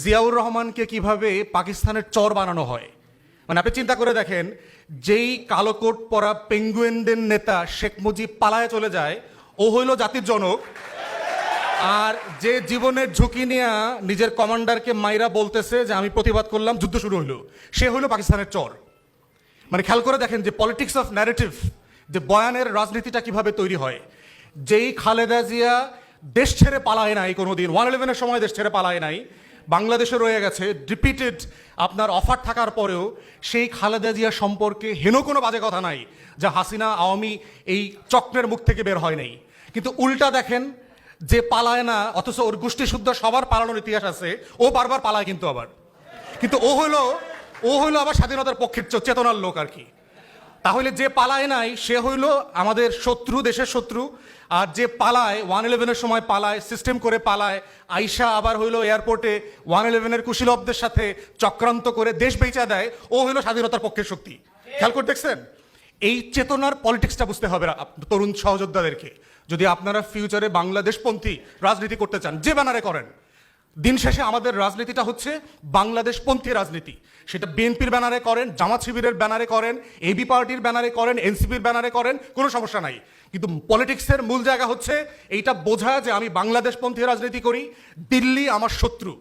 জিয়াউর রহমানকে কিভাবে পাকিস্তানের চর বানানো হয়। মানে আপনি চিন্তা করে দেখেন, যেই কালো কোট পরা পেঙ্গুইনদের নেতা শেখ মুজিব পালায় চলে যায়, ও হইল জাতির জনক। আর যে জীবনের ঝুঁকি নিয়ে নিজের কমান্ডারকে মাইরা বলতেছে যে আমি প্রতিবাদ করলাম, যুদ্ধ শুরু হইলো, সে হইল পাকিস্তানের চর। মানে খেয়াল করে দেখেন যে পলিটিক্স অফ ন্যারেটিভ, যে বয়ানের রাজনীতিটা কিভাবে তৈরি হয়। যেই খালেদা জিয়া দেশ ছেড়ে পালায় নাই কোনোদিন, 111-এর সময় দেশ ছেড়ে পালায় নাই, বাংলাদেশে রয়ে গেছে, রিপিটেড আপনার অফার থাকার পরেও সেই খালেদা জিয়া সম্পর্কে হেন কোনো বাজে কথা নাই যা হাসিনা আওয়ামী এই চক্রের মুখ থেকে বের হয় নাই। কিন্তু উল্টা দেখেন, যে পালায় না অথচ ওর গোষ্ঠী শুদ্ধ সবার পালানোর ইতিহাস আছে, ও বারবার পালায় কিন্তু আবার। কিন্তু ও হইলো আবার স্বাধীনতার পক্ষের চেতনার লোক আর কি। তাহলে যে পালায় নাই সে হইল আমাদের শত্রু, দেশের শত্রু। আর যে পালায় 111-এর সময় পালায়, সিস্টেম করে পালায়, আইসা আবার হইলো এয়ারপোর্টে 111-এর কুশীলবদের সাথে চক্রান্ত করে দেশ বেচা দেয়, ও হইলো স্বাধীনতার পক্ষের শক্তি। খেয়াল করে দেখছেন? এই চেতনার পলিটিক্সটা বুঝতে হবে তরুণ সহযোদ্ধাদেরকে, যদি আপনারা ফিউচারে বাংলাদেশপন্থী রাজনীতি করতে চান, যে ব্যানারে করেন। দিন শেষে আমাদের রাজনীতিটা হচ্ছে বাংলাদেশপন্থী রাজনীতি। সেটা বিএনপির ব্যানারে করেন, জামাত শিবিরের ব্যানারে করেন, এবি পার্টির ব্যানারে করেন, এনসিপির ব্যানারে করেন, কোনো সমস্যা নাই। কিন্তু পলিটিক্সের মূল জায়গা হচ্ছে এইটা বোঝা যে আমি বাংলাদেশপন্থী রাজনীতি করি, দিল্লি আমার শত্রু।